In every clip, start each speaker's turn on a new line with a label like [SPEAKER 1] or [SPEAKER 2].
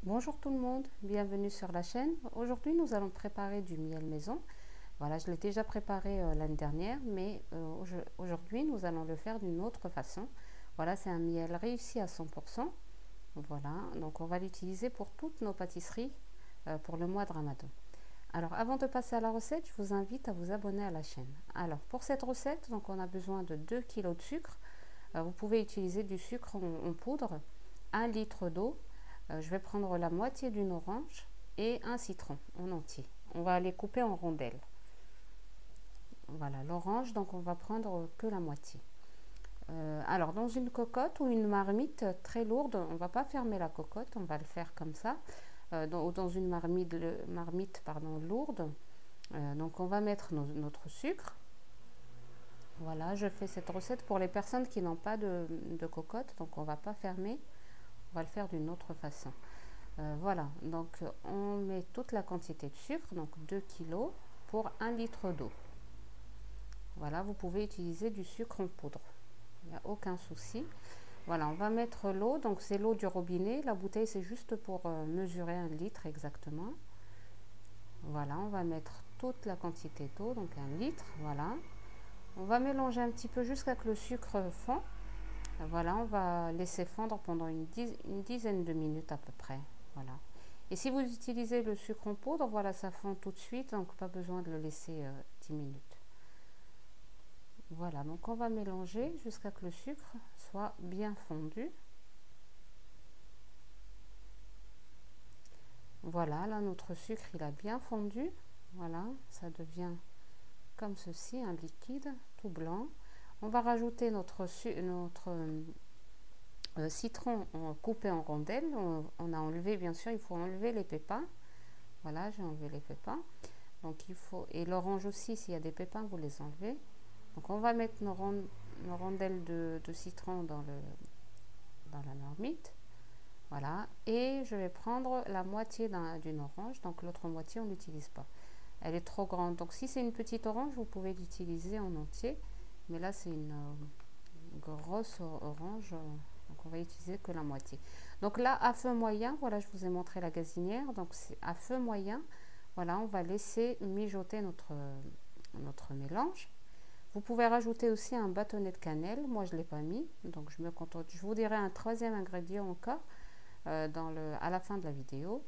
[SPEAKER 1] Bonjour tout le monde, bienvenue sur la chaîne. Aujourd'hui nous allons préparer du miel maison. Voilà, je l'ai déjà préparé l'année dernière, mais aujourd'hui nous allons le faire d'une autre façon. Voilà, c'est un miel réussi à 100%. Voilà, donc on va l'utiliser pour toutes nos pâtisseries pour le mois de Ramadan. Alors avant de passer à la recette, je vous invite à vous abonner à la chaîne. Alors pour cette recette, donc on a besoin de 2 kg de sucre. Vous pouvez utiliser du sucre en poudre, 1 litre d'eau. Je vais prendre la moitié d'une orange et un citron en entier. On va les couper en rondelles. Voilà, l'orange, donc on va prendre que la moitié. Alors, dans une cocotte ou une marmite très lourde, on ne va pas fermer la cocotte, on va le faire comme ça. Dans une marmite lourde. Donc, on va mettre notre sucre. Voilà, je fais cette recette pour les personnes qui n'ont pas de cocotte, donc on ne va pas fermer. On va le faire d'une autre façon. Voilà, donc on met toute la quantité de sucre, donc 2 kg pour 1 litre d'eau. Voilà, vous pouvez utiliser du sucre en poudre, il n'y a aucun souci. Voilà, on va mettre l'eau, donc c'est l'eau du robinet. La bouteille c'est juste pour mesurer 1 litre exactement. Voilà, on va mettre toute la quantité d'eau, donc 1 litre, voilà. On va mélanger un petit peu jusqu'à ce que le sucre fond. Voilà, on va laisser fondre pendant une dizaine de minutes à peu près. Voilà. Et si vous utilisez le sucre en poudre, voilà, ça fond tout de suite, donc pas besoin de le laisser 10 minutes. Voilà, donc on va mélanger jusqu'à ce que le sucre soit bien fondu. Voilà, là notre sucre il a bien fondu. Voilà, ça devient comme ceci, un liquide tout blanc. On va rajouter notre citron coupé en rondelles. On a enlevé, bien sûr, il faut enlever les pépins. Voilà, j'ai enlevé les pépins. Donc il faut, et l'orange aussi, s'il y a des pépins, vous les enlevez. Donc on va mettre nos rondelles de citron dans la marmite. Voilà, et je vais prendre la moitié d'une orange. Donc l'autre moitié, on n'utilise pas. Elle est trop grande. Donc si c'est une petite orange, vous pouvez l'utiliser en entier. Mais là, c'est une grosse orange. Donc on va utiliser que la moitié. Donc là, à feu moyen, voilà, je vous ai montré la gazinière. Donc c'est à feu moyen. Voilà, on va laisser mijoter notre mélange. Vous pouvez rajouter aussi un bâtonnet de cannelle. Moi, je ne l'ai pas mis. Donc je me contente. Je vous dirai un troisième ingrédient encore à la fin de la vidéo.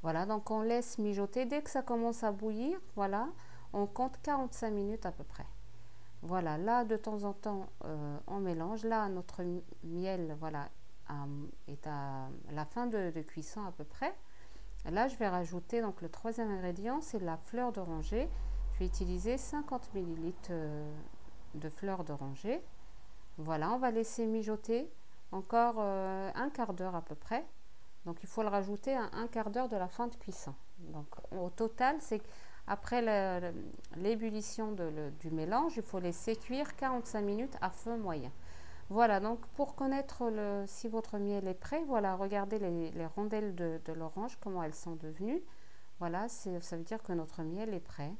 [SPEAKER 1] Voilà, donc on laisse mijoter. Dès que ça commence à bouillir, voilà, on compte 45 minutes à peu près. Voilà, là de temps en temps on mélange. Là notre miel, voilà, est à la fin de cuisson à peu près. Là je vais rajouter donc le troisième ingrédient, c'est la fleur d'oranger. Je vais utiliser 50 ml de fleur d'oranger. Voilà, on va laisser mijoter encore un quart d'heure à peu près. Donc il faut le rajouter à un quart d'heure de la fin de cuisson. Donc au total, c'est après l'ébullition du mélange, il faut laisser cuire 45 minutes à feu moyen. Voilà, donc pour connaître si votre miel est prêt, voilà, regardez les rondelles de l'orange, comment elles sont devenues. Voilà, ça veut dire que notre miel est prêt.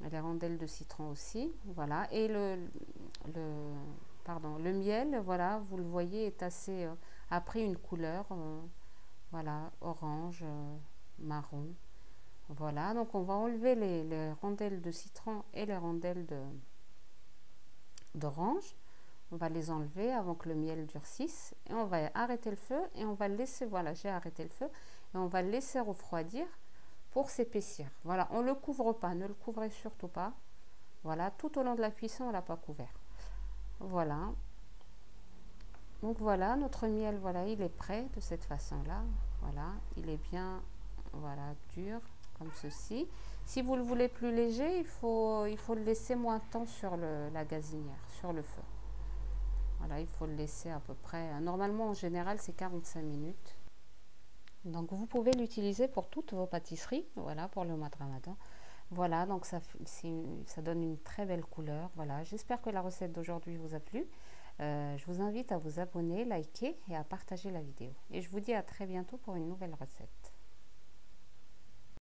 [SPEAKER 1] Et les rondelles de citron aussi. Voilà, et le miel, voilà, vous le voyez, est assez, a pris une couleur. Voilà, orange, marron. Voilà, donc on va enlever les rondelles de citron et les rondelles d'orange. On va les enlever avant que le miel durcisse. Et on va arrêter le feu et on va le laisser, voilà, j'ai arrêté le feu. Et on va le laisser refroidir pour s'épaissir. Voilà, on ne le couvre pas, ne le couvrez surtout pas. Voilà, tout au long de la cuisson, on ne l'a pas couvert. Voilà. Donc voilà, notre miel, voilà, il est prêt de cette façon-là. Voilà, il est bien, voilà, dur, comme ceci. Si vous le voulez plus léger, il faut le laisser moins de temps sur la gazinière, sur le feu. Voilà, il faut le laisser à peu près, normalement en général c'est 45 minutes. Donc vous pouvez l'utiliser pour toutes vos pâtisseries, voilà, pour le mois de Ramadan. Voilà, donc ça donne une très belle couleur. Voilà, j'espère que la recette d'aujourd'hui vous a plu. Je vous invite à vous abonner, liker et à partager la vidéo. Et je vous dis à très bientôt pour une nouvelle recette.